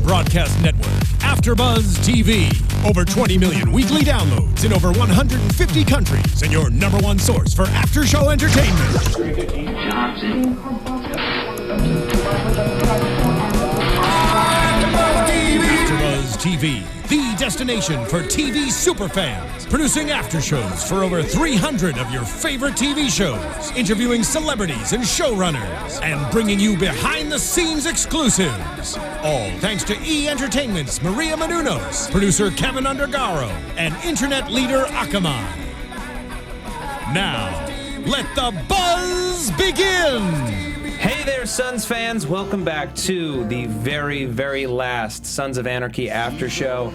broadcast network, AFTERBUZZ TV. Over 20 million weekly downloads in over 150 countries, and your number one source for after-show entertainment. AFTERBUZZ TV, the destination for TV superfans, producing after shows for over 300 of your favorite TV shows, interviewing celebrities and showrunners, and bringing you behind-the-scenes exclusives. All thanks to E! Entertainment's Maria Menounos, producer Keven Undergaro, and internet leader Akamai. Now, let the buzz begin! Hey there, Sons fans. Welcome back to the very, very last Sons of Anarchy after show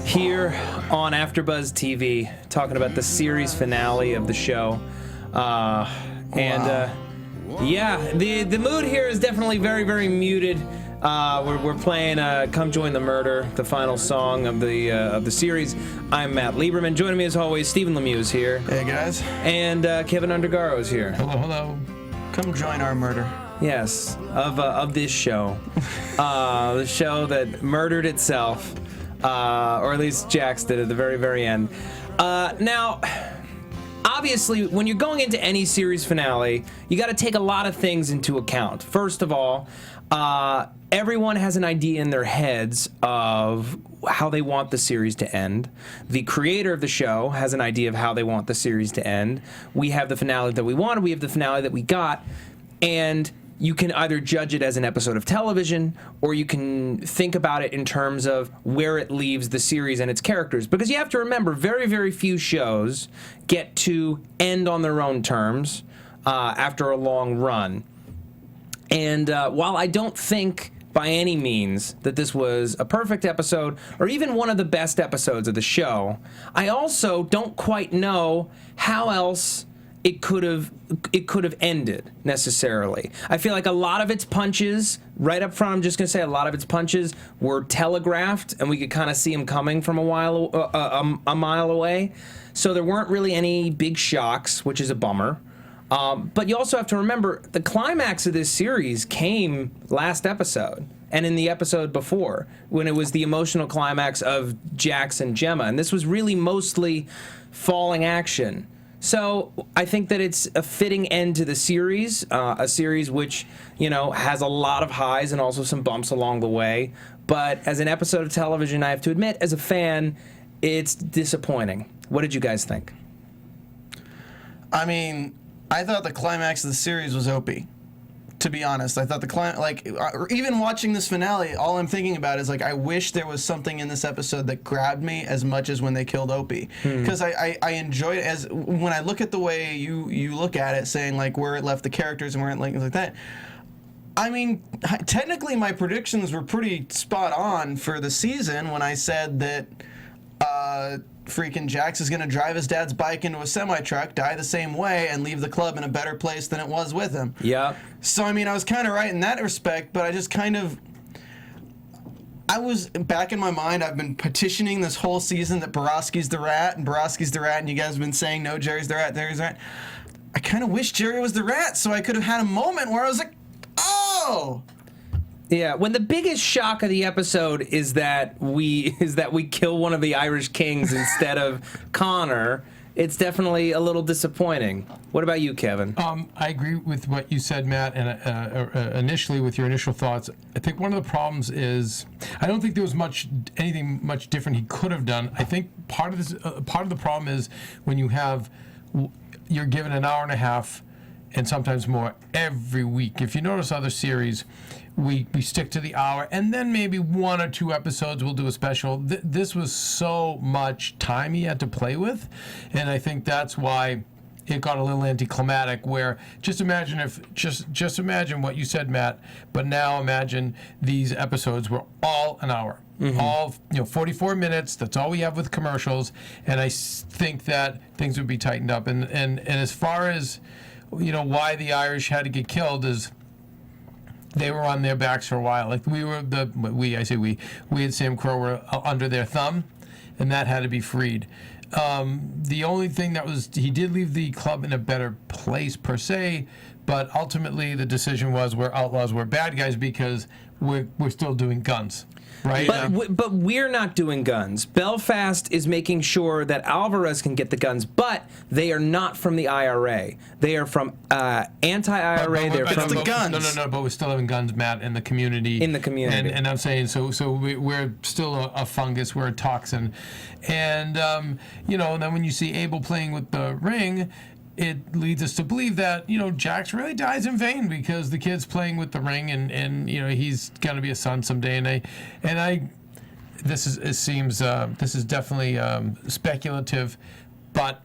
here on AFTERBUZZ TV, talking about the series finale of the show. Yeah, the mood here is definitely very, very muted. We're playing "Come Join the Murder," the final song of the series. I'm Matt Lieberman. Joining me as always, Stephen Lemieux is here. Hey guys. And Keven Undergaro is here. Hello, hello. Come join our murder. Yes, of this show, the show that murdered itself, or at least Jax did at the very, very end. Now, obviously, when you're going into any series finale, you got to take a lot of things into account. First of all, everyone has an idea in their heads of how they want the series to end. The creator of the show has an idea of how they want the series to end. We have the finale that we wanted, we have the finale that we got, and you can either judge it as an episode of television, or you can think about it in terms of where it leaves the series and its characters. Because you have to remember, very, very few shows get to end on their own terms after a long run. And while I don't think by any means that this was a perfect episode, or even one of the best episodes of the show, I also don't quite know how else it could have ended necessarily. I feel like a lot of its punches, right up front, I'm just gonna say a lot of its punches were telegraphed, and we could kind of see them coming from a mile away. So there weren't really any big shocks, which is a bummer. But you also have to remember the climax of this series came last episode and in the episode before, when it was the emotional climax of Jax and Gemma, and this was really mostly falling action. So I think that it's a fitting end to the series, a series which, you know, has a lot of highs and also some bumps along the way. But as an episode of television, I have to admit, as a fan, it's disappointing. What did you guys think? I mean, I thought the climax of the series was OP. To be honest, I thought even watching this finale, all I'm thinking about is like, I wish there was something in this episode that grabbed me as much as when they killed Opie. Because I enjoy it as when I look at the way you look at it, saying like where it left the characters and where it like that. I mean, technically my predictions were pretty spot on for the season when I said that freaking Jax is going to drive his dad's bike into a semi-truck, die the same way, and leave the club in a better place than it was with him. Yeah. So, I mean, I was kind of right in that respect, but I just kind of... I was, back in my mind, I've been petitioning this whole season that Borowski's the rat, and Borowski's the rat, and you guys have been saying, no, Jerry's the rat, Jerry's the rat. I kind of wish Jerry was the rat, so I could have had a moment where I was like, oh... Yeah, when the biggest shock of the episode is that we kill one of the Irish kings instead of Connor, it's definitely a little disappointing. What about you, Keven? I agree with what you said, Matt, and initially with your initial thoughts. I think one of the problems is I don't think there was anything much different he could have done. I think part of the problem is when you're given an hour and a half and sometimes more every week. If you notice other series, we stick to the hour, and then maybe one or two episodes we'll do a special. This was so much time he had to play with, and I think that's why it got a little anticlimactic. Where just imagine what you said, Matt, but now imagine these episodes were all an hour. Mm-hmm. All 44 minutes. That's all we have with commercials, and I think that things would be tightened up. And as far as why the Irish had to get killed is they were on their backs for a while. Like we and Sam Crow were under their thumb, and that had to be freed. The only thing he did leave the club in a better place per se, but ultimately the decision was we're outlaws, we're bad guys, because we're still doing guns. Right. But we're not doing guns. Belfast is making sure that Alvarez can get the guns, but they are not from the IRA. They are from anti-IRA. They're from the guns. No. But we're still having guns, Matt, in the community. In the community. And I'm saying, so we're still a fungus. We're a toxin. And then when you see Abel playing with the ring, it leads us to believe that, Jax really dies in vain because the kid's playing with the ring and he's going to be a son someday. This is definitely speculative, but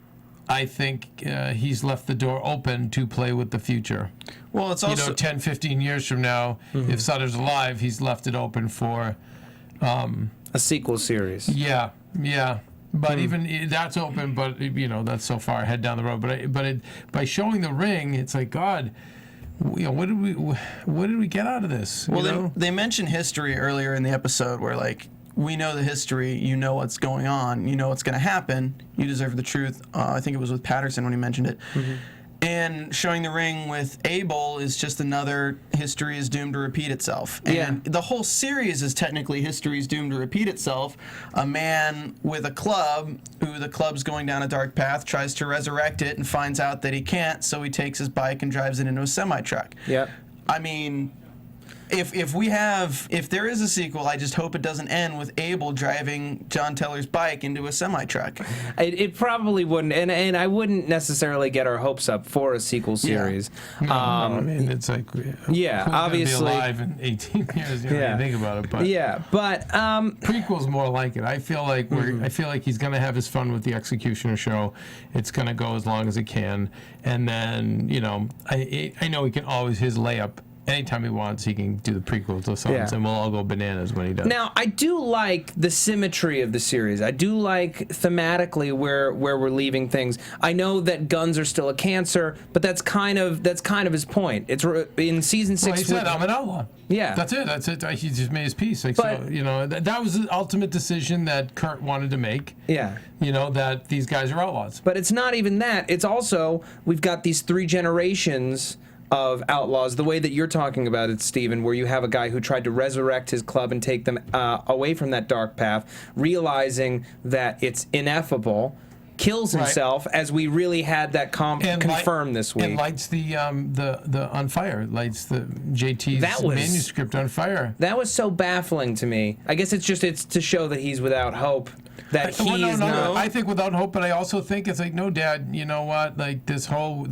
I think he's left the door open to play with the future. Well, it's also 10, 15 years from now, if Sutter's alive, he's left it open for a sequel series. Yeah. But even that's open, but that's so far ahead down the road. But by showing the ring, it's like, God, what did we get out of this? Well, they mentioned history earlier in the episode where we know the history, you know what's going on, you know what's going to happen, you deserve the truth. I think it was with Patterson when he mentioned it. Mm-hmm. And showing the ring with Abel is just another history is doomed to repeat itself. And the whole series is technically history is doomed to repeat itself. A man with a club, who the club's going down a dark path, tries to resurrect it and finds out that he can't, so he takes his bike and drives it into a semi-truck. Yep. I mean, if there is a sequel, I just hope it doesn't end with Abel driving John Teller's bike into a semi-truck. It probably wouldn't, and I wouldn't necessarily get our hopes up for a sequel series. No, I mean, it's like, obviously, be alive in 18 years. You think about it, but but prequel's more like it. I feel like he's gonna have his fun with the Executioner show. It's gonna go as long as it can, and then I know he can always his layup. Anytime he wants, he can do the prequel to Sons, and we'll all go bananas when he does. Now, I do like the symmetry of the series. I do like thematically where we're leaving things. I know that guns are still a cancer, but that's kind of his point. It's in season 6. Well, he said, "I'm an outlaw." Yeah, that's it. He just made his peace. That was the ultimate decision that Kurt wanted to make. Yeah, that these guys are outlaws. But it's not even that. It's also we've got these 3 generations of outlaws, the way that you're talking about it, Stephen, where you have a guy who tried to resurrect his club and take them away from that dark path, realizing that it's ineffable, kills himself, as we really had that confirmed this week. And lights the on fire, lights the JT's manuscript on fire. That was so baffling to me. I guess it's to show that he's without hope. No. I think without hope, but I also think it's like, no, Dad, you know what? Like the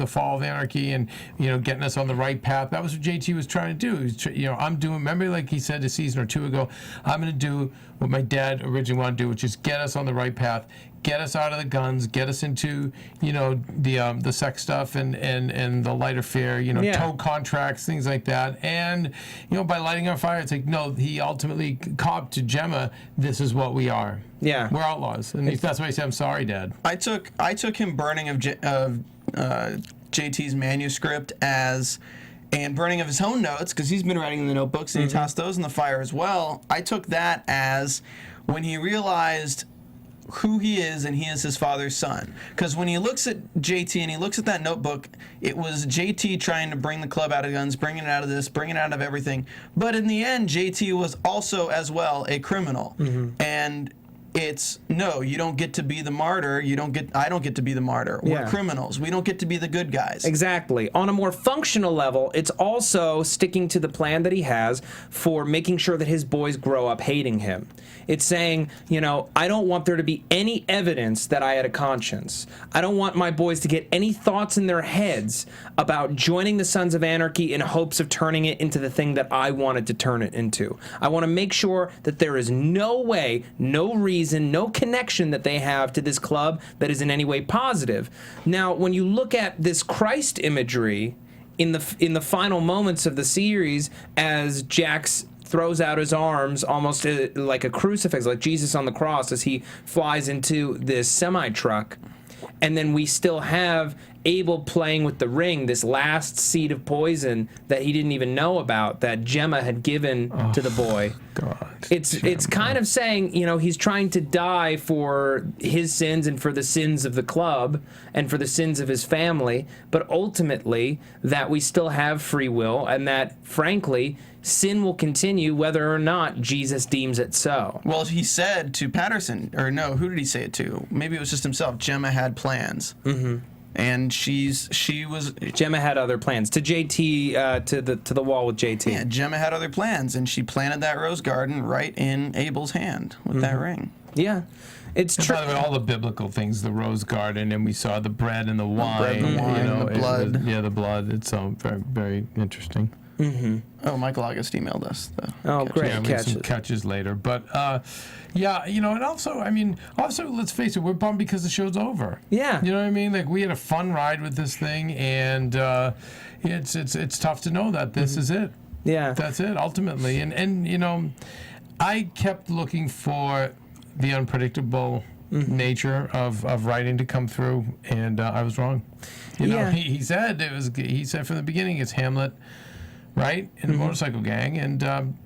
fall of anarchy and getting us on the right path. That was what JT was trying to do. I'm doing. Remember, like he said a season or 2 ago, I'm going to do what my dad originally wanted to do, which is get us on the right path, get us out of the guns, get us into the sex stuff and the lighter fare, tow contracts, things like that. And by lighting on fire, it's like, no, he ultimately copped to Gemma. This is what we are. Yeah, we're outlaws, and that's why I said, "I'm sorry, Dad." I took him burning of JT's manuscript and burning of his own notes, because he's been writing in the notebooks, and he tossed those in the fire as well. I took that as when he realized who he is, and he is his father's son. Because when he looks at JT and he looks at that notebook, it was JT trying to bring the club out of guns, bringing it out of this, bringing it out of everything. But in the end, JT was also as well a criminal. And it's, no, you don't get to be the martyr. I don't get to be the martyr. We're criminals. We don't get to be the good guys. Exactly. On a more functional level, it's also sticking to the plan that he has for making sure that his boys grow up hating him. It's saying, I don't want there to be any evidence that I had a conscience. I don't want my boys to get any thoughts in their heads about joining the Sons of Anarchy in hopes of turning it into the thing that I wanted to turn it into. I want to make sure that there is no way, no reason, no connection that they have to this club that is in any way positive. Now, when you look at this Christ imagery in the final moments of the series, as Jax throws out his arms almost like a crucifix, like Jesus on the cross, as he flies into this semi-truck. And then we still have Abel playing with the ring, this last seed of poison that he didn't even know about, that Gemma had given to the boy. God. It's kind of saying, you know, he's trying to die for his sins and for the sins of the club and for the sins of his family, but ultimately that we still have free will and that, frankly, sin will continue whether or not Jesus deems it so. Well, he said to Patterson, or no, who did he say it to? Maybe it was just himself. Gemma had plans. Mm-hmm. And Gemma had other plans. To JT, to the wall with JT. Yeah, Gemma had other plans, and she planted that rose garden right in Abel's hand with that ring. Yeah. It's true. By the way, all the biblical things, the rose garden, and we saw the bread and the wine. bread and the wine, the blood. The blood. It's very, very interesting. Mm-hmm. Oh, Michael August emailed us. Great some catches later. But, yeah, you know, and also, I mean, let's face it, we're bummed because the show's over. Yeah. You know what I mean? Like, we had a fun ride with this thing, and it's tough to know that this is it. Yeah. That's it, ultimately. And you know, I kept looking for the unpredictable nature of writing to come through, and I was wrong. You know, he said from the beginning it's Hamlet, right, in a motorcycle gang, and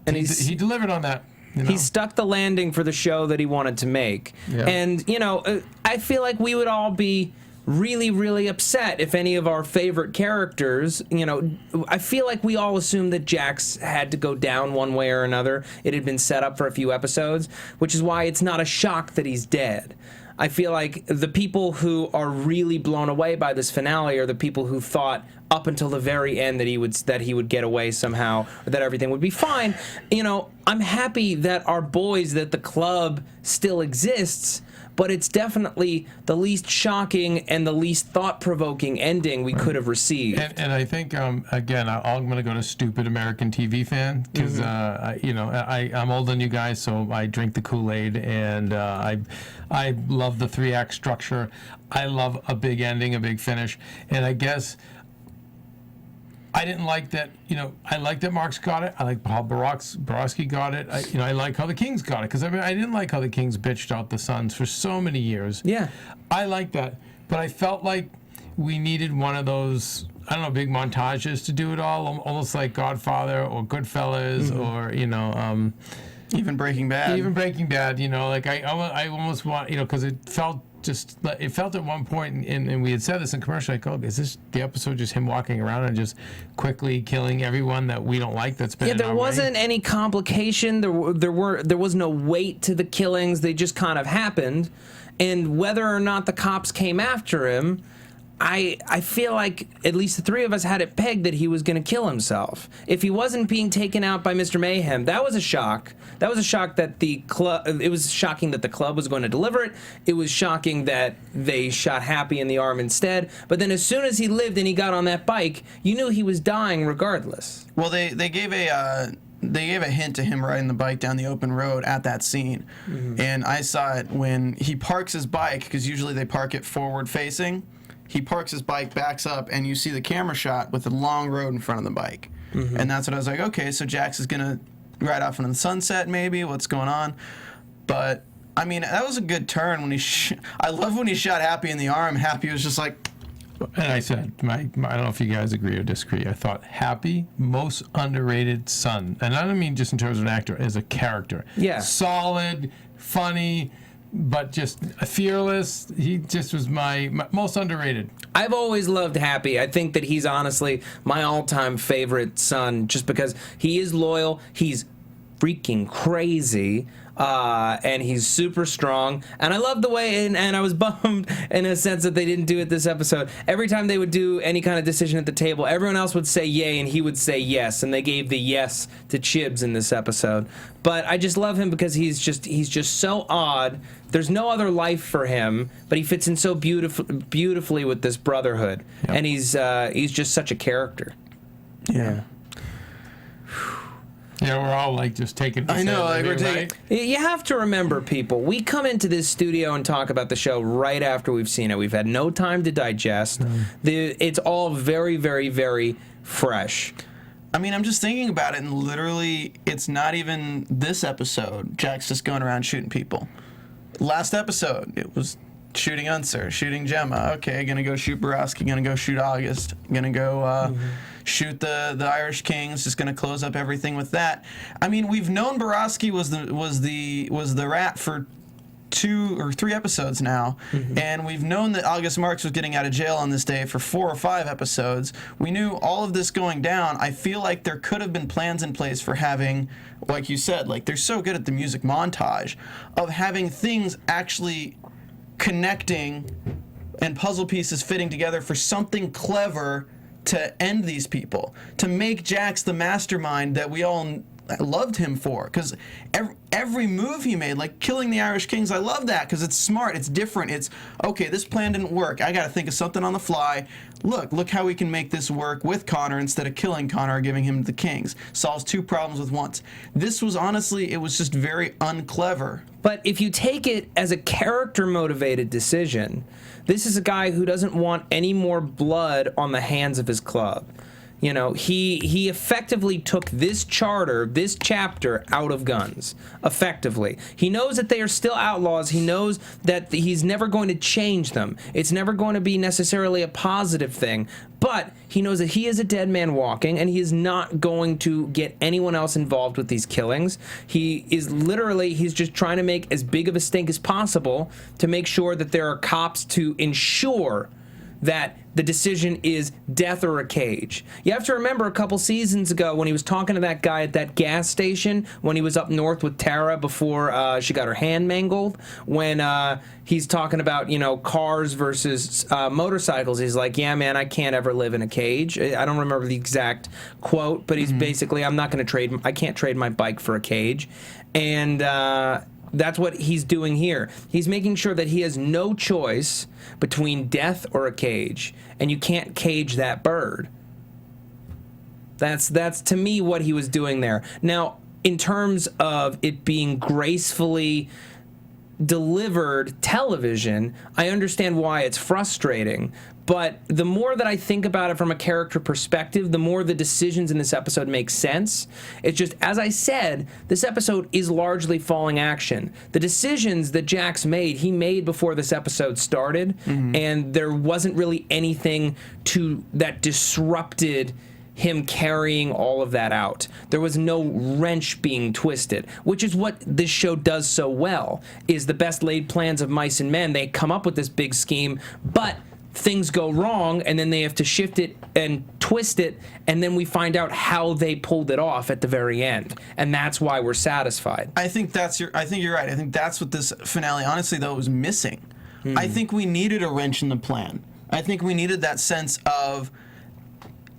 he delivered on that. You know? He stuck the landing for the show that he wanted to make. Yeah. And, you know, I feel like we would all be really, really upset if any of our favorite characters, you know, I feel like we all assumed that Jax had to go down one way or another. It had been set up for a few episodes, which is why it's not a shock that he's dead. I feel like the people who are really blown away by this finale are the people who thought up until the very end that he would get away somehow, or that everything would be fine. You know, I'm happy that our boys, that the club still exists, but it's definitely the least shocking and the least thought-provoking ending we could have received. And I think, again, I'm going to go to stupid American TV fan, because, you know, I'm older than you guys, so I drink the Kool-Aid, and I love the 3-act structure. I love a big ending, a big finish, and I guess I didn't like that, you know, I like that Mark's got it. I like Paul Borowski got it. I like how the Kings got it, because I mean, I didn't like how the Kings bitched out the Sons for so many years. Yeah. I like that. But I felt like we needed one of those, I don't know, big montages to do it all, almost like Godfather or Goodfellas or, you know. Even Breaking Bad. You know, like I almost want, you know, because it felt at one point, and we had said this in commercial, like, oh, is this the episode just him walking around and just quickly killing everyone that we don't like that's been in there our wasn't way? any complication. There was no weight to the killings. They just kind of happened. And whether or not the cops came after him, I feel like at least the three of us had it pegged that he was going to kill himself. If he wasn't being taken out by Mr. Mayhem, that was a shock. That was a shock that the club. It was shocking that the club was going to deliver it. It was shocking that they shot Happy in the arm instead. But then as soon as he lived and he got on that bike, you knew he was dying regardless. Well, they gave a hint to him riding the bike down the open road at that scene. And I saw it when he parks his bike, because usually they park it forward facing. He parks his bike, backs up, and you see the camera shot with the long road in front of the bike. And that's what I was like, okay, so Jax is going to ride off into the sunset maybe, what's going on? But, I mean, that was a good turn when I love when he shot Happy in the arm. Happy was just like... And I said, I don't know if you guys agree or disagree, I thought Happy, most underrated son. And I don't mean just in terms of an actor, as a character. Yeah. Solid, funny, but just fearless. He just was my most underrated. I've always loved Happy. I think that he's honestly my all-time favorite son, just because he is loyal, he's freaking crazy, and he's super strong. And I love the way, and I was bummed in a sense that they didn't do it this episode. Every time they would do any kind of decision at the table, everyone else would say yay and he would say yes, and they gave the yes to Chibs in this episode. But I just love him because he's just so odd. There's no other life for him, but he fits in so beautifully with this brotherhood. Yep. And he's just such a character. Yeah. Yeah, we're all like just taking. I know, like we're taking. You have to remember, people. We come into this studio and talk about the show right after we've seen it. We've had no time to digest. It's all very, very, very fresh. I mean, I'm just thinking about it, and literally, it's not even this episode. Jack's just going around shooting people. Last episode, it was shooting Unser, shooting Gemma. Okay, gonna go shoot Borowski, gonna go shoot August, gonna go shoot the Irish Kings. Just gonna close up everything with that. I mean, we've known Borowski was the rat for 2 or 3 episodes now, and we've known that August Marks was getting out of jail on this day for 4 or 5 episodes. We knew all of this going down. I feel like there could have been plans in place for having, like you said, like they're so good at the music montage, of having things actually connecting and puzzle pieces fitting together for something clever to end these people, to make Jax the mastermind that we all loved him for, because every move he made, like killing the Irish Kings, I love that because it's smart, it's different, it's okay, this plan didn't work, I gotta think of something on the fly. Look how we can make this work with Connor instead of killing Connor or giving him to the Kings. Solves 2 problems with once. This was honestly, it was just very unclever. But if you take it as a character motivated decision, this is a guy who doesn't want any more blood on the hands of his club. You know, he effectively took this chapter out of guns, effectively. He knows that they are still outlaws. He knows that he's never going to change them. It's never going to be necessarily a positive thing. But he knows that he is a dead man walking, and he is not going to get anyone else involved with these killings. He's just trying to make as big of a stink as possible to make sure that there are cops to ensure that the decision is death or a cage. You have to remember a couple seasons ago when he was talking to that guy at that gas station when he was up north with Tara before she got her hand mangled, when he's talking about, you know, cars versus motorcycles. He's like, yeah, man, I can't ever live in a cage. I don't remember the exact quote, but he's basically, I can't trade my bike for a cage. And that's what he's doing here. He's making sure that he has no choice between death or a cage, and you can't cage that bird. That's to me what he was doing there. Now, in terms of it being gracefully delivered television, I understand why it's frustrating. But the more that I think about it from a character perspective, the more the decisions in this episode make sense. It's just, as I said, this episode is largely falling action. The decisions that Jax made, he made before this episode started, and there wasn't really anything that disrupted him carrying all of that out. There was no wrench being twisted, which is what this show does so well, is the best laid plans of mice and men. They come up with this big scheme, but things go wrong, and then they have to shift it and twist it, and then we find out how they pulled it off at the very end, and that's why we're satisfied. I think you're right. I think that's what this finale, honestly, though, was missing. I think we needed a wrench in the plan. I think we needed that sense of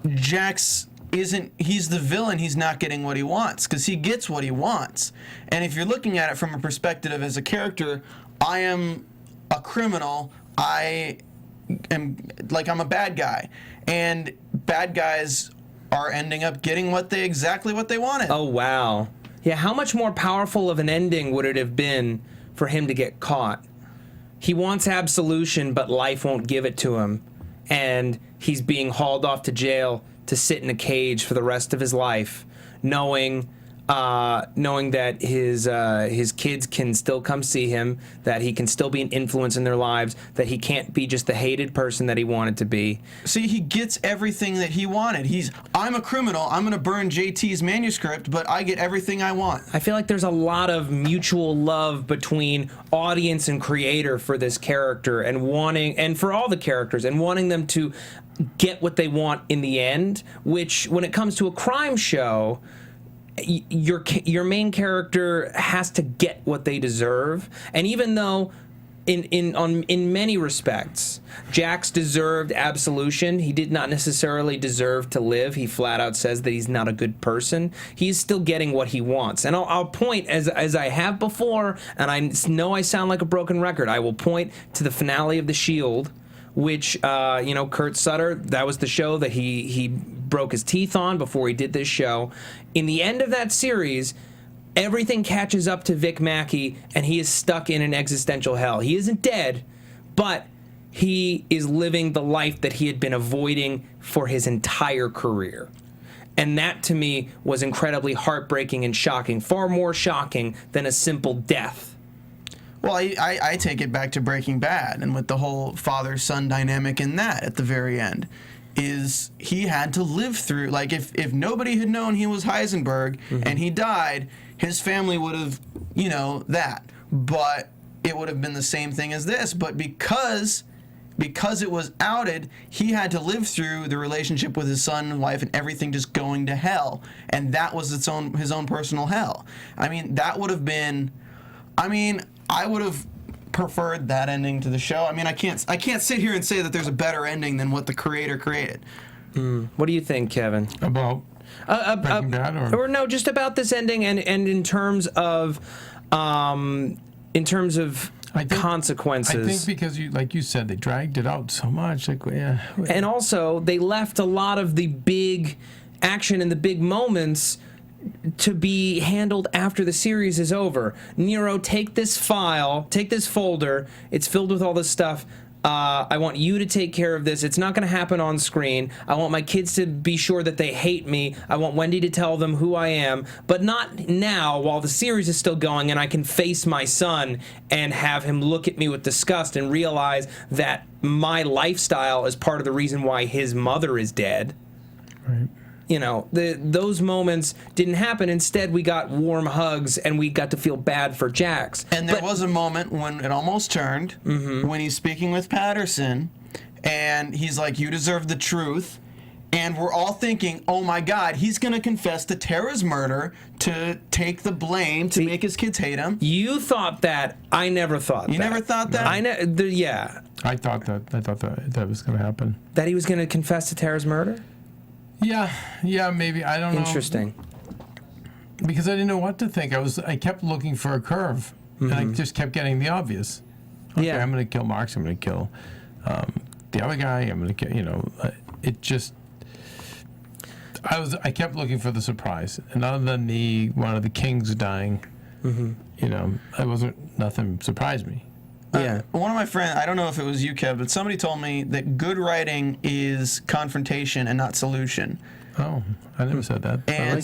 Jax he's the villain, he's not getting what he wants, because he gets what he wants. And if you're looking at it from a perspective of, as a character, I am a criminal, I'm a bad guy, and bad guys are ending up getting exactly what they wanted. Oh, wow. Yeah, how much more powerful of an ending would it have been for him to get caught? He wants absolution, but life won't give it to him, and he's being hauled off to jail to sit in a cage for the rest of his life, knowing that his kids can still come see him, that he can still be an influence in their lives, that he can't be just the hated person that he wanted to be. See, he gets everything that he wanted. I'm a criminal, I'm going to burn JT's manuscript, but I get everything I want. I feel like there's a lot of mutual love between audience and creator for this character, and for all the characters, and wanting them to get what they want in the end, which, when it comes to a crime show, your main character has to get what they deserve. And even though in many respects Jax deserved absolution, he did not necessarily deserve to live. He flat out says that he's not a good person. He's still getting what he wants. And I'll point, as I have before, and I know I sound like a broken record, I will point to the finale of The Shield, which, Kurt Sutter, that was the show that he broke his teeth on before he did this show. In the end of that series, everything catches up to Vic Mackey, and he is stuck in an existential hell. He isn't dead, but he is living the life that he had been avoiding for his entire career. And that, to me, was incredibly heartbreaking and shocking, far more shocking than a simple death. Well, I take it back to Breaking Bad, and with the whole father-son dynamic in that at the very end, is he had to live through, like, if nobody had known he was Heisenberg and he died, his family would have, that. But it would have been the same thing as this. But because it was outed, he had to live through the relationship with his son and wife and everything just going to hell. And that was his own personal hell. I mean, that would have been... I would have preferred that ending to the show. I mean, I can't sit here and say that there's a better ending than what the creator created. What do you think, Kevin? About Breaking Bad, or no, just about this ending and in terms of consequences. I think because like you said, they dragged it out so much. And also, they left a lot of the big action and the big moments to be handled after the series is over. Nero, take this folder. It's filled with all this stuff. I want you to take care of this. It's not going to happen on screen. I want my kids to be sure that they hate me. I want Wendy to tell them who I am, but not now while the series is still going and I can face my son and have him look at me with disgust and realize that my lifestyle is part of the reason why his mother is dead. Right. Those moments didn't happen. Instead, we got warm hugs, and we got to feel bad for Jax. And there was a moment when it almost turned, when he's speaking with Patterson, and he's like, you deserve the truth. And we're all thinking, oh my God, he's going to confess to Tara's murder to take the blame, to make his kids hate him. You thought that. I never thought that. You never thought that? Yeah. I thought that was going to happen. That he was going to confess to Tara's murder? Yeah, maybe. I don't know. Interesting. Because I didn't know what to think. I kept looking for a curve, and I just kept getting the obvious. Okay, I'm going to kill Marx. I'm going to kill the other guy. I'm going to kill. It just. I kept looking for the surprise, and other than one of the kings dying, nothing surprised me. Yeah. One of my friends, I don't know if it was you, Kev, but somebody told me that good writing is confrontation and not solution. Oh, I never said that. And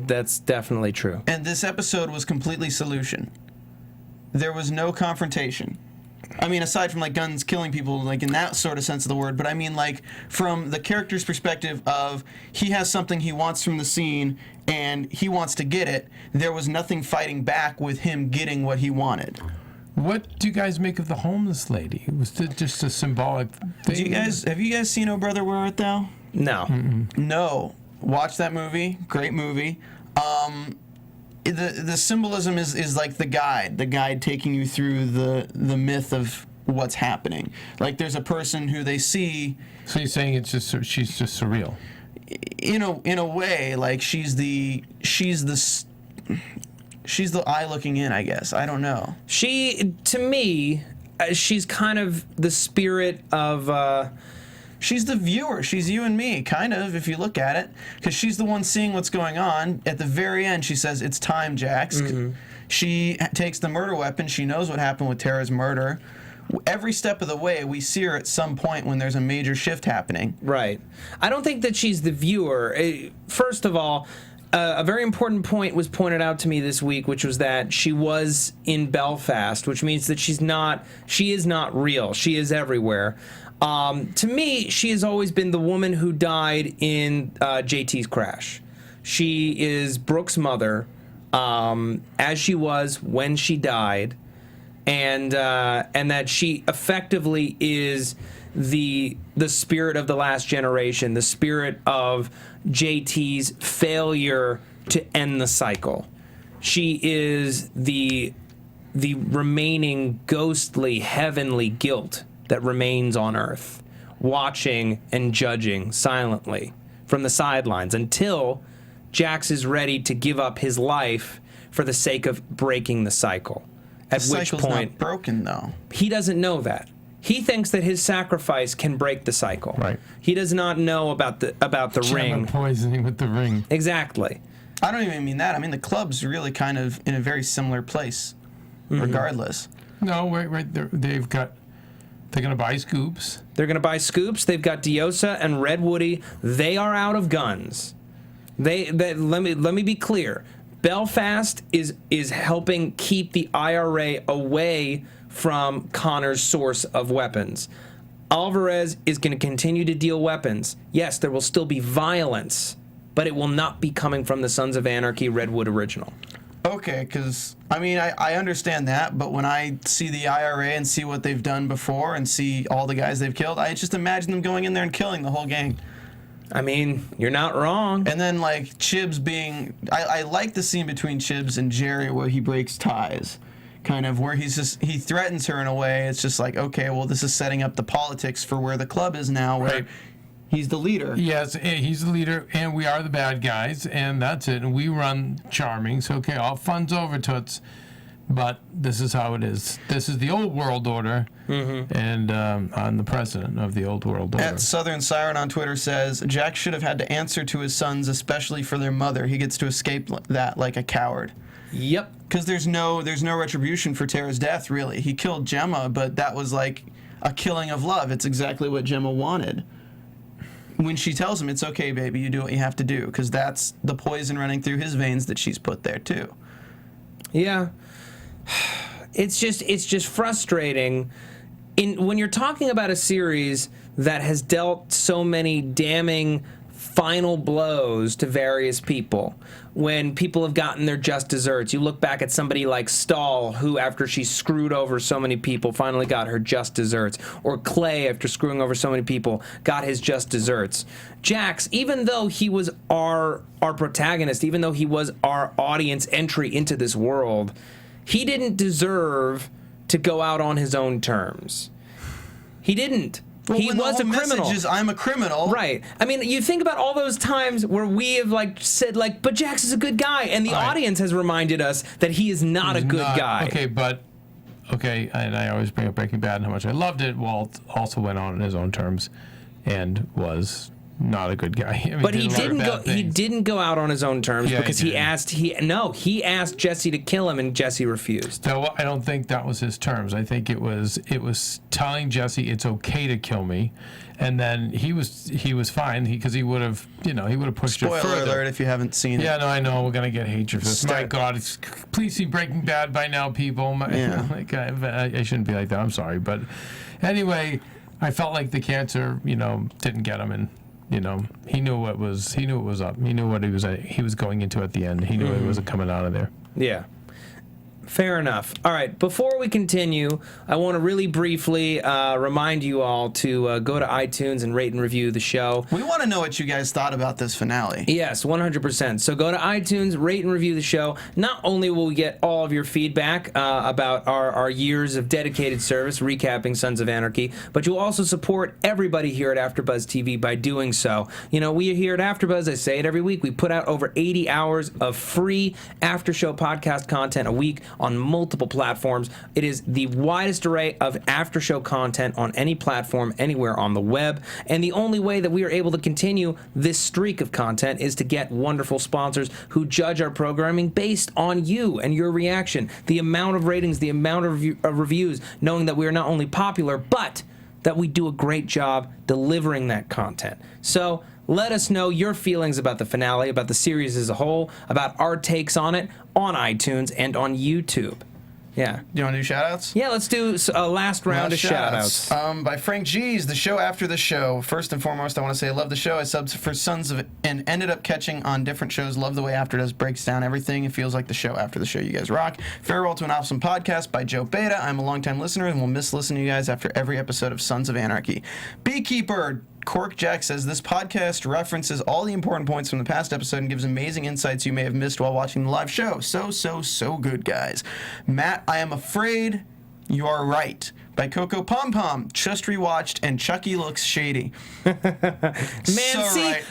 that's definitely true. And this episode was completely solution. There was no confrontation. I mean, aside from like guns killing people, like in that sort of sense of the word, but I mean like from the character's perspective of he has something he wants from the scene and he wants to get it, there was nothing fighting back with him getting what he wanted. What do you guys make of the homeless lady? Was it just a symbolic thing? Have you guys seen Oh Brother, Where Art Thou? No. No. Watch that movie. Great movie. The symbolism is like the guide taking you through the myth of what's happening. Like there's a person who they see. So you're saying she's just surreal? In a way, like she's the eye looking in, I guess. I don't know. To me, she's kind of the spirit of. She's the viewer. She's you and me, kind of, if you look at it. Because she's the one seeing what's going on. At the very end, she says, it's time, Jax. She takes the murder weapon. She knows what happened with Tara's murder. Every step of the way, we see her at some point when there's a major shift happening. Right. I don't think that she's the viewer. First of all, a very important point was pointed out to me this week, which was that she was in Belfast, which means that she is not real. She is everywhere. To me, she has always been the woman who died in JT's crash. She is Brooke's mother, as she was when she died, and that she effectively is the spirit of the last generation, the spirit of JT's failure to end the cycle. She is the remaining ghostly, heavenly guilt that remains on Earth, watching and judging silently from the sidelines until Jax is ready to give up his life for the sake of breaking the cycle. At which point, not broken though. He doesn't know that. He thinks that his sacrifice can break the cycle. Right. He does not know about the ring. Poisoning with the ring. Exactly. I don't even mean that. I mean the club's really kind of in a very similar place, regardless. No, right. They're going to buy scoops. They're going to buy scoops. They've got Diosa and Red Woody. They are out of guns. Let me be clear. Belfast is helping keep the IRA away from Connor's source of weapons. Alvarez is going to continue to deal weapons. Yes, there will still be violence, but it will not be coming from the Sons of Anarchy Redwood original. Okay, because, I mean, I understand that, but when I see the IRA and see what they've done before and see all the guys they've killed, I just imagine them going in there and killing the whole gang. I mean, you're not wrong. And then, like, Chibs being... I like the scene between Chibs and Jerry where he breaks ties. Kind of where he threatens her in a way. It's just like, okay, well, this is setting up the politics for where the club is now, where Right. he's the leader. Yes, he's the leader, and we are the bad guys, and that's it. And we run Charming, so okay, all fun's over, Toots. But this is how it is. This is the old world order, and I'm the president of the old world order. At Southern Siren on Twitter says, Jack should have had to answer to his sons, especially for their mother. He gets to escape that like a coward. Yep. Because there's no retribution for Tara's death, really. He killed Gemma, but that was like a killing of love. It's exactly what Gemma wanted. When she tells him, it's okay, baby, you do what you have to do, because that's the poison running through his veins that she's put there, too. Yeah. It's just frustrating when you're talking about a series that has dealt so many damning final blows to various people. When people have gotten their just desserts, you look back at somebody like Stahl, who after she screwed over so many people finally got her just desserts, or Clay, after screwing over so many people, got his just desserts. Jax, even though he was our protagonist, even though he was our audience entry into this world, he didn't deserve to go out on his own terms. He didn't. Well, he was a criminal. Message is, I'm a criminal. Right. I mean, you think about all those times where we have said but Jax is a good guy, and the audience has reminded us that he is not a good guy. Okay, and I always bring up Breaking Bad and how much I loved it. Walt also went on his own terms, and was not a good guy. I mean, But he didn't go out on his own terms, because he asked Jesse to kill him, and Jesse refused. No, I don't think that was his terms. I think it was telling Jesse it's okay to kill me, and then he was fine because he would have pushed it further. Spoiler alert if you haven't seen it. Yeah, no, I know we're gonna get hatred for this. My God, please see Breaking Bad by now, people. I shouldn't be like that. I'm sorry, but anyway, I felt like the cancer, didn't get him, and he knew what was up. He knew what he was going into at the end. He knew he wasn't coming out of there. Yeah. Fair enough. All right, before we continue, I want to really briefly remind you all to go to iTunes and rate and review the show. We want to know what you guys thought about this finale. Yes, 100%. So go to iTunes, rate and review the show. Not only will we get all of your feedback about our years of dedicated service, recapping Sons of Anarchy, but you'll also support everybody here at AfterBuzz TV by doing so. We here at AfterBuzz, I say it every week, we put out over 80 hours of free after-show podcast content a week on multiple platforms. It is the widest array of after-show content on any platform anywhere on the web, and the only way that we are able to continue this streak of content is to get wonderful sponsors who judge our programming based on you and your reaction, the amount of ratings, the amount of reviews, knowing that we are not only popular, but that we do a great job delivering that content. So let us know your feelings about the finale, about the series as a whole, about our takes on it on iTunes and on YouTube. Yeah. Do you want to do shout-outs? Yeah, let's do a last round of shout-outs. By Frank G's, the show after the show. First and foremost, I want to say I love the show. I subbed for Sons of and ended up catching on different shows. Love the way After Does breaks down everything. It feels like the show after the show. You guys rock. Farewell to an Awesome Podcast by Joe Beta. I'm a longtime listener and will miss listening to you guys after every episode of Sons of Anarchy. Beekeeper Cork Jack says, this podcast references all the important points from the past episode and gives amazing insights you may have missed while watching the live show. So good, guys. Matt, I am afraid you are right. By Coco Pom Pom, just rewatched, and Chucky looks shady.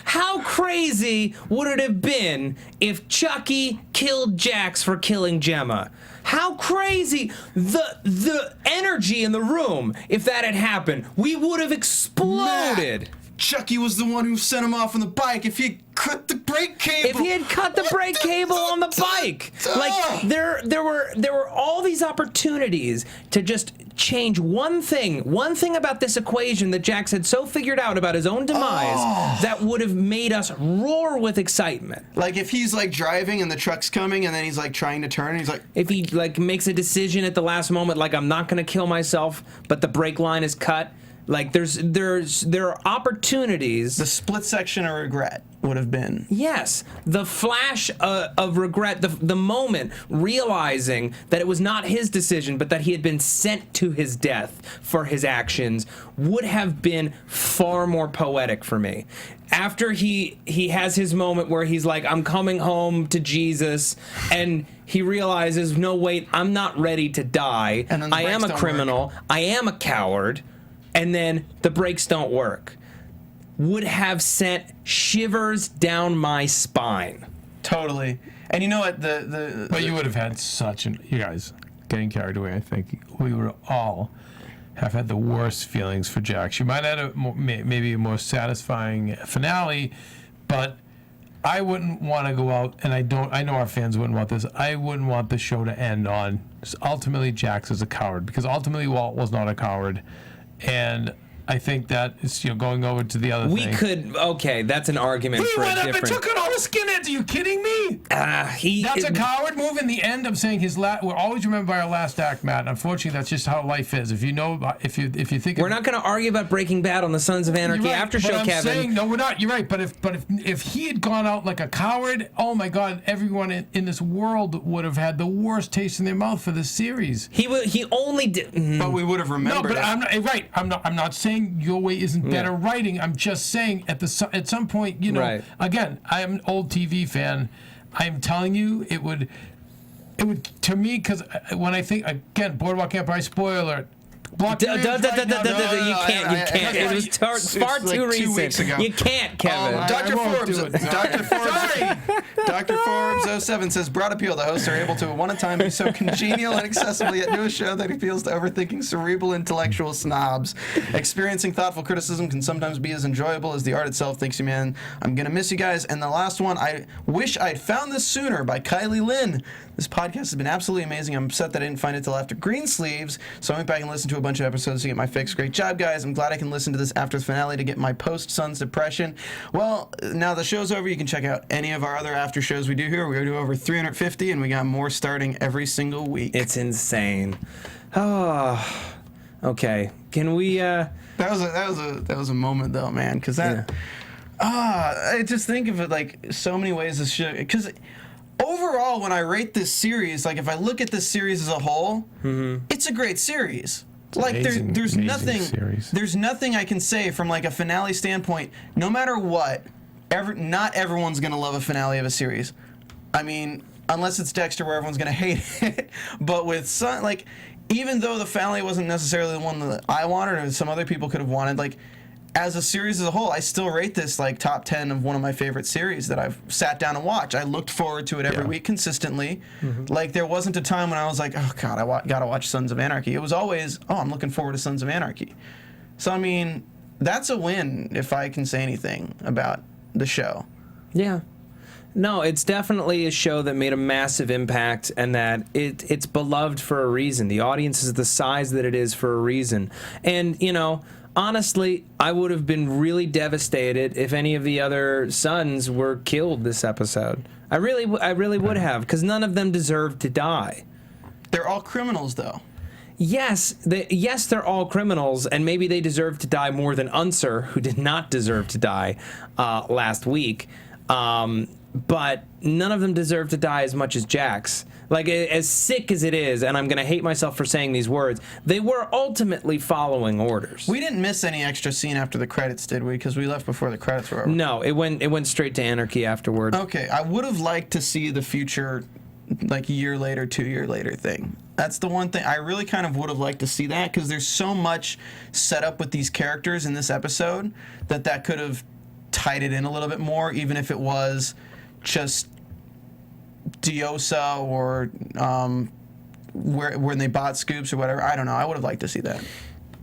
How crazy would it have been if Chucky killed Jax for killing Gemma? How crazy the energy in the room if that had happened. We would have exploded. Matt, Chucky was the one who sent him off on the bike. If he had cut the brake cable. If he had cut the brake cable on the like. Like there were all these opportunities to just change one thing about this equation that Jax had so figured out about his own demise that would have made us roar with excitement. Like if he's like driving and the truck's coming and then he's like trying to turn and he's like, if he like makes a decision at the last moment, like I'm not gonna kill myself, but the brake line is cut. Like there are opportunities. The split section of regret would have been. Yes, the flash of regret, the moment realizing that it was not his decision, but that he had been sent to his death for his actions, would have been far more poetic for me. After he has his moment where he's like, I'm coming home to Jesus, and he realizes, no, wait, I'm not ready to die. And then the I am a brakes don't criminal. work. I am a coward. And then the brakes don't work. Would have sent shivers down my spine. Totally. And you know what? But you would have had you guys getting carried away. I think we would all have had the worst feelings for Jax. You might have had maybe a more satisfying finale, but I wouldn't want to go out, and I know our fans wouldn't want this. I wouldn't want the show to end on ultimately Jax is a coward, because ultimately Walt was not a coward. And I think that is, going over to the other thing. Okay, that's an argument for a different... He went up and took out all the skinheads. Are you kidding me? That's a coward move. In the end, I'm saying we're always remembered by our last act, Matt. Unfortunately, that's just how life is. If you think... We're not going to argue about Breaking Bad on the Sons of Anarchy after show, Kevin. No, we're not. You're right. But if he had gone out like a coward, oh my God, everyone in this world would have had the worst taste in their mouth for this series. He only did... But we would have remembered it. I'm not, right. I'm not saying your way isn't better writing. I'm just saying at some point, Right. Again, I am an old TV fan. I'm telling you, it would to me, because when I think, again, Boardwalk Empire, spoiler alert. You can't. It was far too recent. You can't, Kevin. Dr. Forbes 07 says, broad appeal. The hosts are able to, at one time, be so congenial and accessible, yet do a show that appeals to overthinking cerebral intellectual snobs. Experiencing thoughtful criticism can sometimes be as enjoyable as the art itself. Thanks you, man. I'm gonna miss you guys. And the last one, I wish I'd found this sooner, by Kylie Lynn. This podcast has been absolutely amazing. I'm upset that I didn't find it till after Greensleeves, so I went back and listened to a bunch of episodes to get my fix. Great job, guys. I'm glad I can listen to this after the finale to get my post-Suns depression. Well, now the show's over. You can check out any of our other after shows we do here. We do over 350, and we got more starting every single week. It's insane. Oh, okay. Can we? That was a moment though, man. Because I just think of it like so many ways this should. Because overall, when I rate this series, like if I look at this series as a whole, it's a great series. Like there's nothing series. There's nothing I can say from like a finale standpoint. No matter what, not everyone's gonna love a finale of a series. I mean, unless it's Dexter, where everyone's gonna hate it. But with some, like, even though the finale wasn't necessarily the one that I wanted, or some other people could have wanted, like, as a series as a whole, I still rate this like top 10 of one of my favorite series that I've sat down and watched. I looked forward to it every week consistently. Like there wasn't a time when I was like, oh God, I gotta watch Sons of Anarchy. It was always, oh, I'm looking forward to Sons of Anarchy. So I mean, that's a win if I can say anything about the show. Yeah. No, it's definitely a show that made a massive impact, and that it's beloved for a reason. The audience is the size that it is for a reason. And, honestly, I would have been really devastated if any of the other sons were killed this episode. I really would have, because none of them deserved to die. They're all criminals, though. Yes, they're all criminals, and maybe they deserve to die more than Unser, who did not deserve to die last week. But none of them deserve to die as much as Jax. Like, as sick as it is, and I'm going to hate myself for saying these words, they were ultimately following orders. We didn't miss any extra scene after the credits, did we? Because we left before the credits were over. No, it went straight to Anarchy afterward. Okay, I would have liked to see the future, like, year later, 2 year later thing. That's the one thing I really kind of would have liked to see, that, because there's so much set up with these characters in this episode that could have tied it in a little bit more, even if it was just Diosa or when they bought Scoops or whatever. I don't know. I would have liked to see that.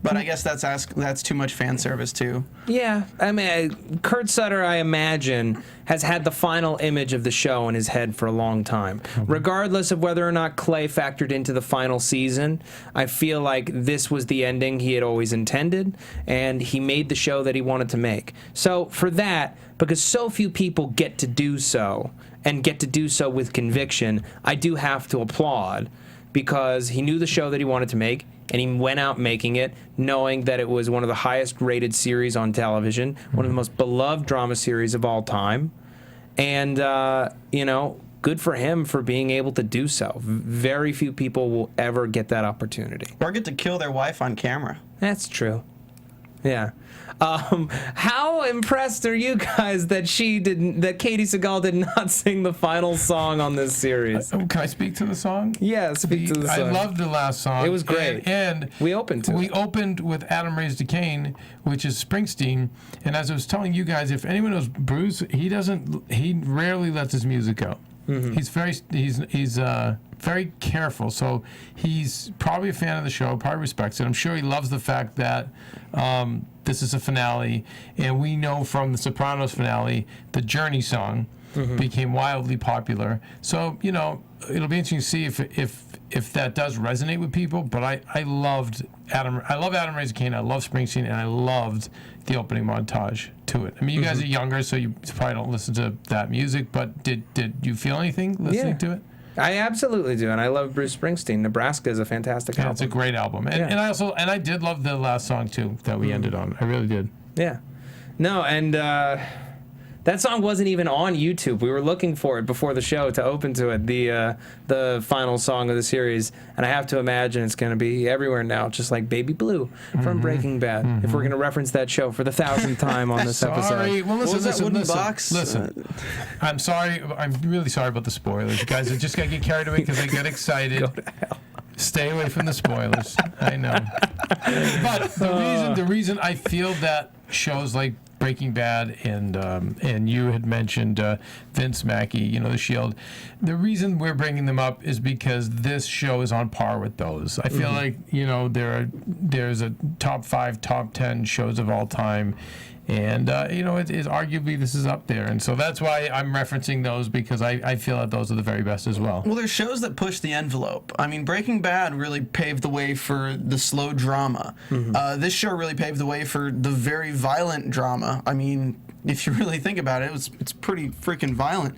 But I guess that's too much fan service too. Yeah, I mean, Kurt Sutter, I imagine, has had the final image of the show in his head for a long time. Regardless of whether or not Clay factored into the final season, I feel like this was the ending he had always intended, and he made the show that he wanted to make. So for that, because so few people get to do so, and get to do so with conviction, I do have to applaud, because he knew the show that he wanted to make, and he went out making it, knowing that it was one of the highest rated series on television, one of the most beloved drama series of all time. And, you know, good for him for being able to do so. Very few people will ever get that opportunity. Or get to kill their wife on camera. That's true. Yeah. How impressed are you guys that Katie Seagal did not sing the final song on this series? Can I speak to the song? Yeah, speak to the song. I loved the last song. It was great. And we opened with Adam Raised a Cain, which is Springsteen. And as I was telling you guys, if anyone knows Bruce, he rarely lets his music go. Mm-hmm. He's very careful, so he's probably a fan of the show, probably respects it. I'm sure he loves the fact that this is a finale, and we know from the Sopranos finale, the Journey song became wildly popular. So, you know, it'll be interesting to see if that does resonate with people. But I love Adam Raised a Cain, I love Springsteen, and I loved the opening montage to it. I mean, you guys are younger, so you probably don't listen to that music, but did you feel anything listening to it? I absolutely do, and I love Bruce Springsteen. Nebraska is a fantastic album. It's a great album, and I did love the last song too that we ended on. I really did. Yeah, no, and that song wasn't even on YouTube. We were looking for it before the show to open to it, the final song of the series, and I have to imagine it's going to be everywhere now, just like Baby Blue from Breaking Bad. If we're going to reference that show for the 1,000th time on this episode. Well, box? Listen. I'm sorry. I'm really sorry about the spoilers. You guys are just going to get carried away because I get excited. Go to hell. Stay away from the spoilers. I know. But the reason I feel that shows like Breaking Bad and you had mentioned Vince Mackey, you know, The Shield. The reason we're bringing them up is because this show is on par with those. I feel like, you know, there's a top 5, top 10 shows of all time. And, you know, it is arguably this is up there. And so that's why I'm referencing those, because I feel that those are the very best as well. Well, there's shows that push the envelope. I mean, Breaking Bad really paved the way for the slow drama. This show really paved the way for the very violent drama. I mean, if you really think about it, it's pretty freaking violent.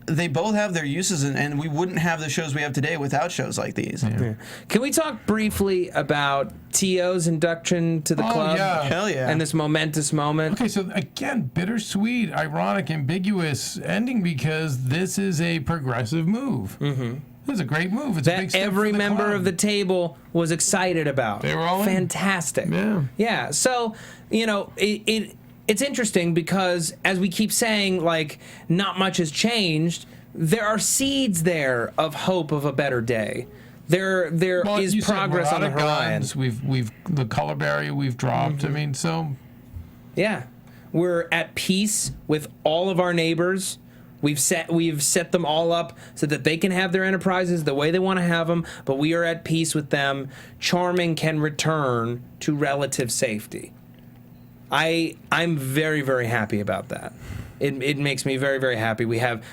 They both have their uses, and we wouldn't have the shows we have today without shows like these. Yeah. Can we talk briefly about T.O.'s induction to the club? Yeah. Hell yeah. And this momentous moment. Okay, so again, bittersweet, ironic, ambiguous ending, because this is a progressive move. This is a great move. It's a big that step every for the member club. of the table was excited about. They were all in. Fantastic. Yeah. So, you know, it's interesting because, as we keep saying, like, not much has changed. There are seeds there of hope of a better day. There is progress on the horizon. We've the color barrier we've dropped. I mean, so yeah, we're at peace with all of our neighbors. We've set them all up so that they can have their enterprises the way they want to have them, but we are at peace with them. Charming can return to relative safety. I'm very, very happy about that. It makes me very, very happy. We have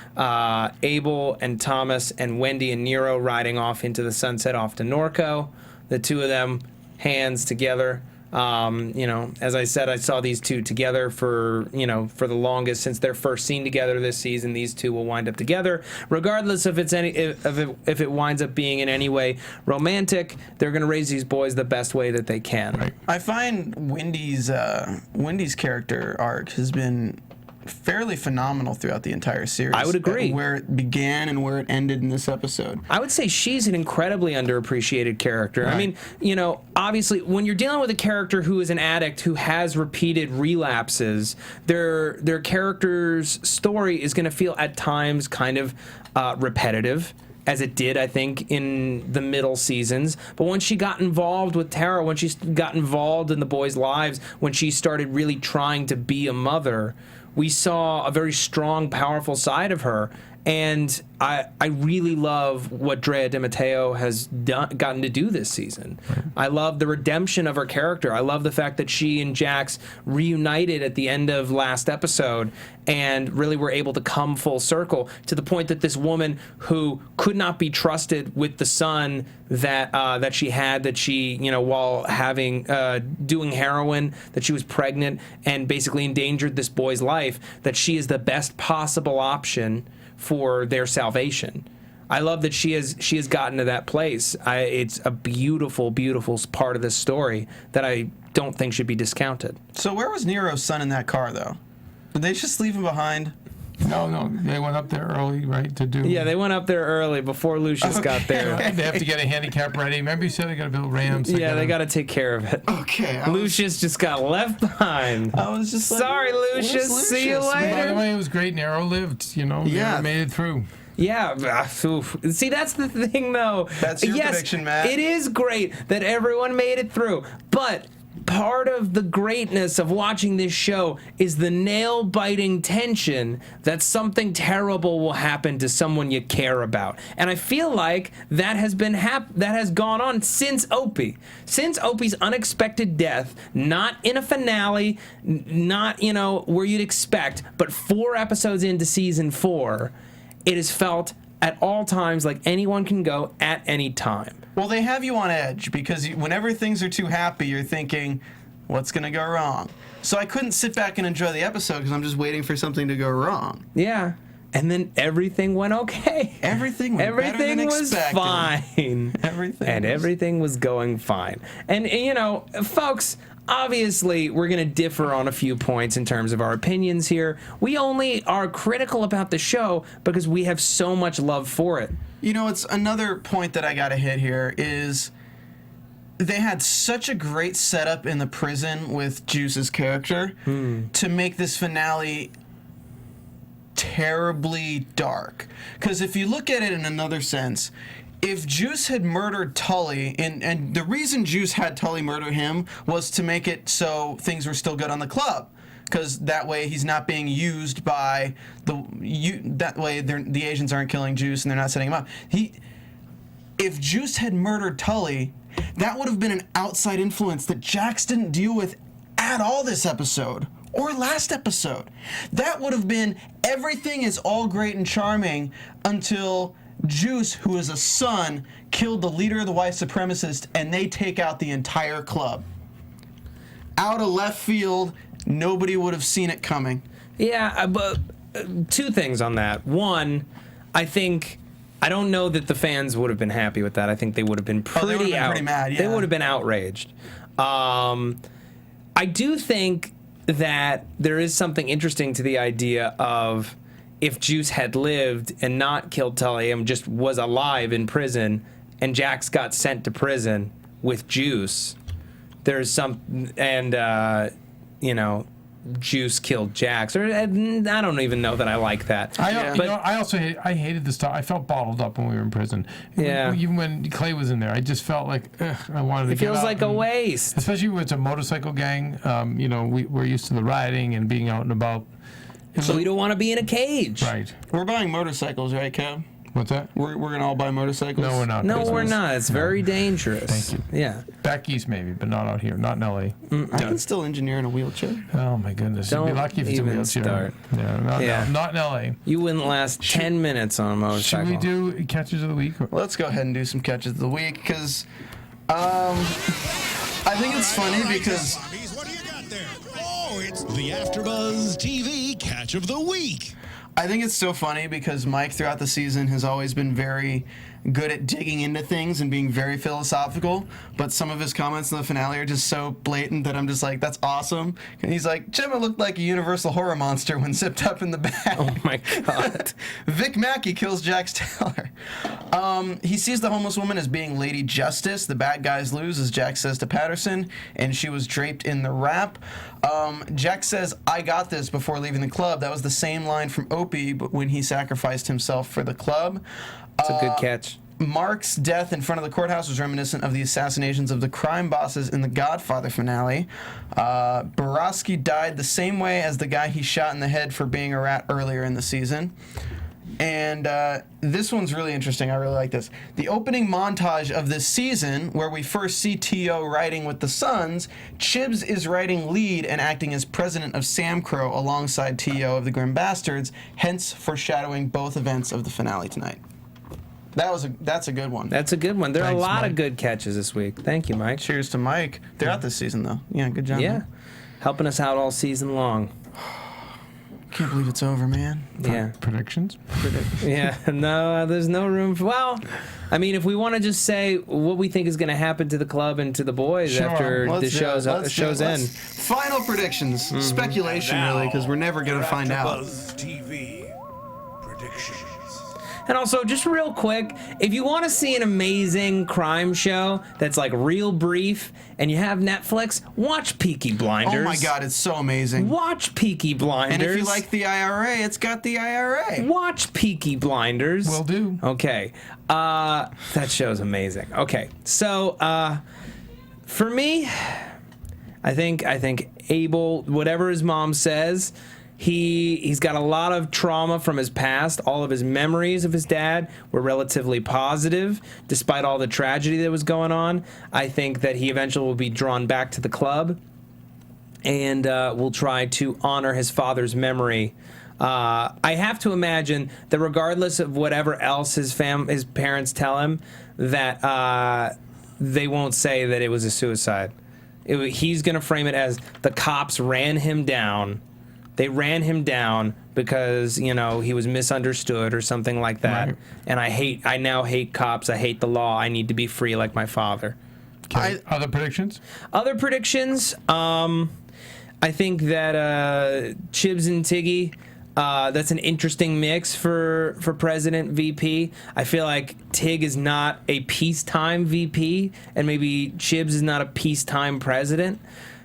Abel and Thomas and Wendy and Nero riding off into the sunset off to Norco. The two of them, hands together. You know, as I said, I saw these two together for the longest since their first scene together this season. These two will wind up together, regardless if if it winds up being in any way romantic. They're going to raise these boys the best way that they can. Right. I find Wendy's character arc has been fairly phenomenal throughout the entire series. I would agree. Where it began and where it ended in this episode. I would say she's an incredibly underappreciated character. Right. I mean, you know, obviously, when you're dealing with a character who is an addict who has repeated relapses, their character's story is going to feel at times kind of repetitive, as it did, I think, in the middle seasons. But when she got involved with Tara, when she got involved in the boys' lives, when she started really trying to be a mother, we saw a very strong, powerful side of her. And I really love what Drea de Matteo has gotten to do this season. I love the redemption of her character. I love the fact that she and Jax reunited at the end of last episode and really were able to come full circle to the point that this woman who could not be trusted with the son that she had, that she, while having doing heroin, that she was pregnant and basically endangered this boy's life, that she is the best possible option for their salvation. I love that she has gotten to that place. It's a beautiful, beautiful part of this story that I don't think should be discounted. So where was Nero's son in that car, though? Did they just leave him behind? No, they went up there early, right, to do... Yeah, they went up there early before Lucius got there. They have to get a handicap ready. Remember you said they got to build ramps? They got to take care of it. Okay. Lucius just got left behind. I was just like... Sorry, Lucius. See you later. By the way, it was great. Nero lived, Yeah. Made it through. Yeah, see, that's the thing, though. That's your prediction, Matt. It is great that everyone made it through, but part of the greatness of watching this show is the nail-biting tension that something terrible will happen to someone you care about. And I feel like that has been that has gone on since Opie. Since Opie's unexpected death, not in a finale, not, where you'd expect, but 4 episodes into season 4, it is felt at all times like anyone can go at any time. Well, they have you on edge because whenever things are too happy, you're thinking, what's going to go wrong? So I couldn't sit back and enjoy the episode because I'm just waiting for something to go wrong. Yeah. And then everything went okay. Everything went better than expected. Fine. Everything was going fine. And, folks, obviously, we're going to differ on a few points in terms of our opinions here. We only are critical about the show because we have so much love for it. It's another point that I got to hit here is they had such a great setup in the prison with Juice's character to make this finale terribly dark. Because if you look at it in another sense, if Juice had murdered Tully, and the reason Juice had Tully murder him was to make it so things were still good on the club, because that way he's not being used by that way the Asians aren't killing Juice and they're not setting him up. If Juice had murdered Tully, that would have been an outside influence that Jax didn't deal with at all this episode or last episode. That would have been everything is all great and charming until Juice, who is a son, killed the leader of the white supremacists, and they take out the entire club. Out of left field, nobody would have seen it coming. Yeah, but 2 things on that. One, I don't know that the fans would have been happy with that. I think they would have been pretty mad. Yeah. They would have been outraged. I do think that there is something interesting to the idea of if Juice had lived and not killed Tully and just was alive in prison and Jax got sent to prison with Juice, there's some, and, Juice killed Jax, or I don't even know that I like that. I also hated the stuff. I felt bottled up when we were in prison. Yeah. Even when Clay was in there, I just felt like I wanted to. It feels like a waste, especially when it's a motorcycle gang. We're used to the rioting and being out and about. So we don't want to be in a cage. Right. We're buying motorcycles, right, Kev? What's that? We're gonna all buy motorcycles. No, we're not. No, we're not. It's very dangerous. Thank you. Yeah. Back east, maybe, but not out here. Not in L.A. I can still engineer in a wheelchair. Oh my goodness! You'd be lucky if it's a wheelchair. Start. Yeah, not in L.A. You wouldn't last 10 minutes on a motorcycle. Should we do catches of the week? Let's go ahead and do some catches of the week because I think it's funny because. What do you got there? Oh, it's the AFTERBUZZ TV Catch of the Week. I think it's so funny because Mike throughout the season has always been very good at digging into things and being very philosophical, but some of his comments in the finale are just so blatant that I'm just like, that's awesome. And he's like, Gemma looked like a Universal horror monster when zipped up in the bag. Oh my God. Vic Mackey kills Jax Taylor. He sees the homeless woman as being Lady Justice. The bad guys lose, as Jax says to Patterson, and she was draped in the wrap. Jax says, I got this before leaving the club. That was the same line from Opie, but when he sacrificed himself for the club. It's a good catch. Mark's death in front of the courthouse was reminiscent of the assassinations of the crime bosses in the Godfather finale. Borowski died the same way as the guy he shot in the head for being a rat earlier in the season. And this one's really interesting. I really like this. The opening montage of this season, where we first see T.O. riding with the Sons, Chibs is riding lead and acting as president of Sam Crow alongside T.O. of the Grim Bastards, hence foreshadowing both events of the finale tonight. That's a good one. That's a good one. There are Thanks, a lot Mike. of good catches this week. Thank you, Mike. Cheers to Mike. They're out this season, though. Yeah, good job. Yeah, man. helping us out all season long. Can't believe it's over, man. Yeah. Predictions? Yeah, no, there's no room for. Well, I mean, if we want to just say what we think is going to happen to the club and to the boys Sure. after the Let's do it. show's Let's- end. Final predictions. Speculation, really, because we're never going to find out. AFTERBUZZ TV predictions. And also, just real quick, if you want to see an amazing crime show that's like real brief and you have Netflix, watch Peaky Blinders. Oh my God, it's so amazing. Watch Peaky Blinders. And if you like the IRA, it's got the IRA. watch Peaky Blinders. Will do. Okay. That show's amazing. Okay. So, for me, I think Abel, whatever his mom says, he's got a lot of trauma from his past. All of his memories of his dad were relatively positive, despite all the tragedy that was going on. I think that he eventually will be drawn back to the club, and will try to honor his father's memory. I have to imagine that regardless of whatever else his parents tell him, that they won't say that it was a suicide. He's going to frame it as the cops ran him down. They ran him down because, he was misunderstood or something like that. Right. And I now hate cops. I hate the law. I need to be free like my father. Other predictions? Other predictions, I think that Chibs and Tiggy, that's an interesting mix for President VP. I feel like Tig is not a peacetime VP, and maybe Chibs is not a peacetime president.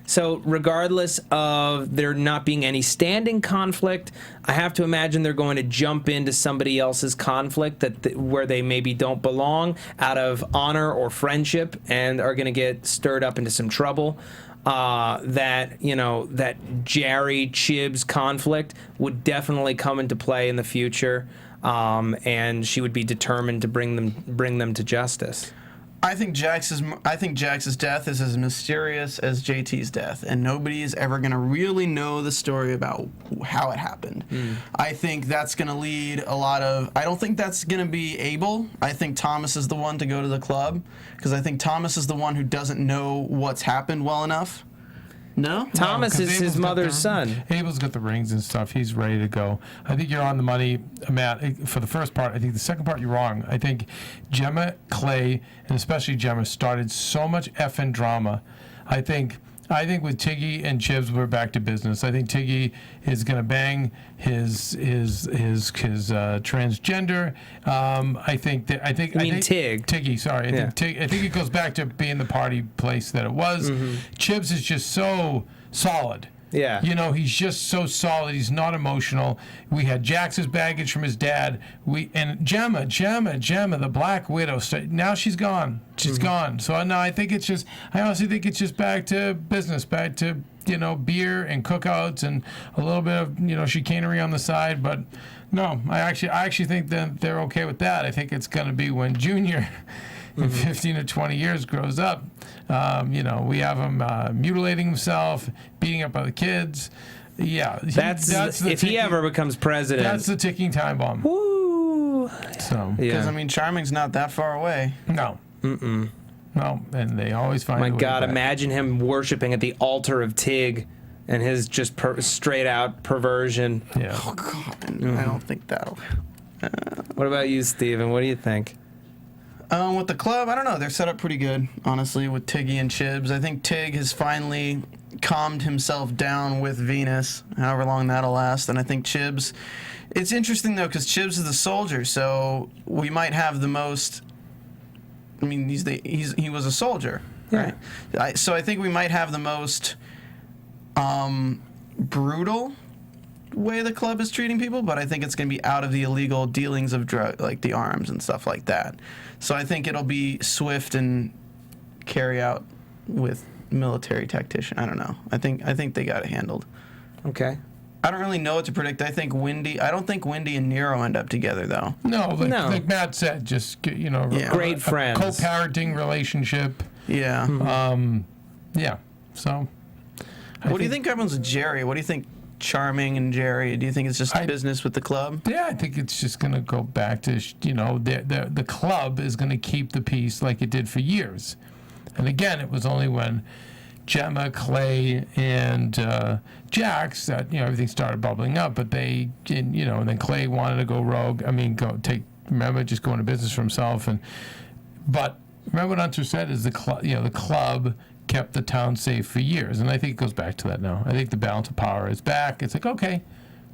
So regardless of there not being any standing conflict, I have to imagine they're going to jump into somebody else's conflict where they maybe don't belong out of honor or friendship, and are going to get stirred up into some trouble. That Jerry Chibs conflict would definitely come into play in the future, and she would be determined to bring them to justice. I think Jax's death is as mysterious as JT's death, and nobody is ever going to really know the story about how it happened. I think that's going to lead a lot of. I don't think that's going to be Abel. I think Thomas is the one to go to the club, because I think Thomas is the one who doesn't know what's happened well enough. No? Thomas 'cause is Abel's his got mother's the- son. Abel's got the rings and stuff. He's ready to go. I think you're on the money, Matt, for the first part. I think the second part, you're wrong. I think Gemma, Clay, and especially Gemma started so much effing drama. I think with Tiggy and Chibs, we're back to business. I think Tiggy is going to bang his transgender. I think Tig. Tiggy, sorry. I think it goes back to being the party place that it was. Chibs is just so solid. Yeah. He's just so solid. He's not emotional. We had Jax's baggage from his dad. And Gemma, the Black Widow. Now she's gone. She's gone. So no, I honestly think it's just back to business, back to beer and cookouts and a little bit of chicanery on the side. But no, I actually think that they're okay with that. I think it's going to be when Junior, in 15 or 20 years, grows up. We have him mutilating himself, beating up other kids. Yeah, That's if he ever becomes president. That's the ticking time bomb. Woo. So Because, Yeah. Charming's not that far away. no, no, and they always find. My a way God, back. imagine him worshiping at the altar of Tig, and his just straight out perversion. Yeah. Oh, God. I don't think that'll. What about you, Steven? What do you think? With the club, I don't know. They're set up pretty good, honestly, with Tiggy and Chibs. I think Tig has finally calmed himself down with Venus, however long that'll last. And I think Chibs... It's interesting, though, because Chibs is the soldier, so we might have the most... I mean, he was a soldier, right? So I think we might have the most brutal way the club is treating people, but I think it's going to be out of the illegal dealings of drug, like the arms and stuff like that. So I think it'll be swift and carry out with military tactician. I don't know. I think they got it handled. Okay. I don't really know what to predict. I don't think Wendy and Nero end up together, though. No, No. like Matt said, just, Great friends. co-parenting relationship. Yeah. Yeah. So. What do you think happens with Jerry? What do you think, Charming and Jerry? Do you think it's just business with the club? Yeah, I think it's just going to go back to, the club is going to keep the peace like it did for years. And again, it was only when Gemma, Clay, and Jax that, everything started bubbling up. But and then Clay wanted to go rogue. I mean, remember, just go into business for himself. But remember what Hunter said is the club kept the town safe for years, and I think it goes back to that now. I think the balance of power is back. It's like, okay,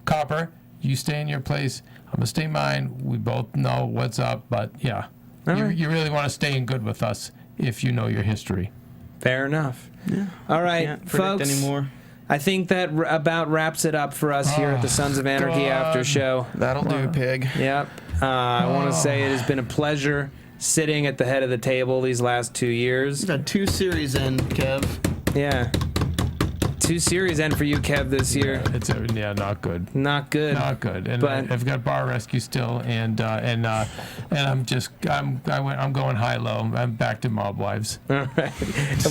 Copper, you stay in your place. I'm gonna stay in mine. We both know what's up, but yeah, you really want to stay in good with us if you know your history. Fair enough. Yeah. All right, Can't predict folks. anymore. I think that about wraps it up for us here at the Sons of Anarchy After Show. That'll do, pig. Yep. I want to say it has been a pleasure sitting at the head of the table these last 2 years. We've had 2 series in, Kev. Yeah. 2 series end for you, Kev, this year. It's not good. Not good. Not good. And But- I've got bar rescue still, and I'm going high low. I'm back to mob wives. All right.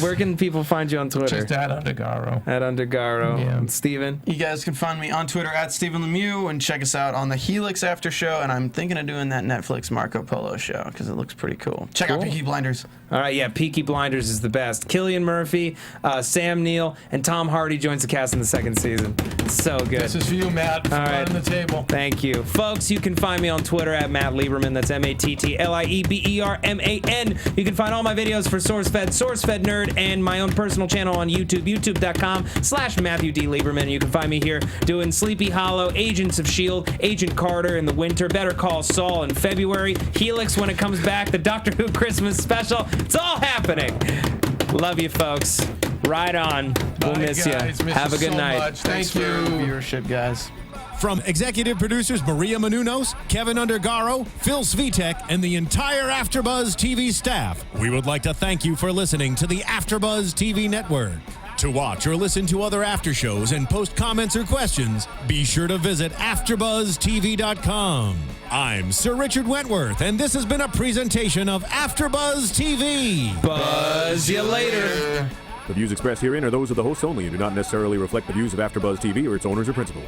Where can people find you on Twitter? Just at Undergaro. At Undergaro. Yeah. And Stephen? You guys can find me on Twitter at Stephen Lemieux and check us out on the Helix After Show. And I'm thinking of doing that Netflix Marco Polo show because it looks pretty cool. Check out Cool. Peaky Blinders. All right, yeah, Peaky Blinders is the best. Killian Murphy, Sam Neill, and Tom Hardy joins the cast in the 2nd season. It's so good. This is for you, Matt. All right. On the table. Thank you. Folks, you can find me on Twitter at Matt Lieberman. That's MattLieberman. You can find all my videos for SourceFed, SourceFed Nerd, and my own personal channel on YouTube, youtube.com/Matthew D. Lieberman. You can find me here doing Sleepy Hollow, Agents of S.H.I.E.L.D., Agent Carter in the winter, Better Call Saul in February, Helix when it comes back, the Doctor Who Christmas special. It's all happening. Love you, folks. Ride on. We'll miss you. Guys. Miss Have you a good so night. much. Thanks Thank for you. viewership, guys. From executive producers Maria Menounos, Keven Undergaro, Phil Svitek, and the entire AfterBuzz TV staff, we would like to thank you for listening to the AfterBuzz TV network. To watch or listen to other after shows and post comments or questions, be sure to visit AfterBuzzTV.com. I'm Sir Richard Wentworth, and this has been a presentation of AfterBuzz TV. Buzz you later. The views expressed herein are those of the hosts only and do not necessarily reflect the views of AfterBuzz TV or its owners or principals.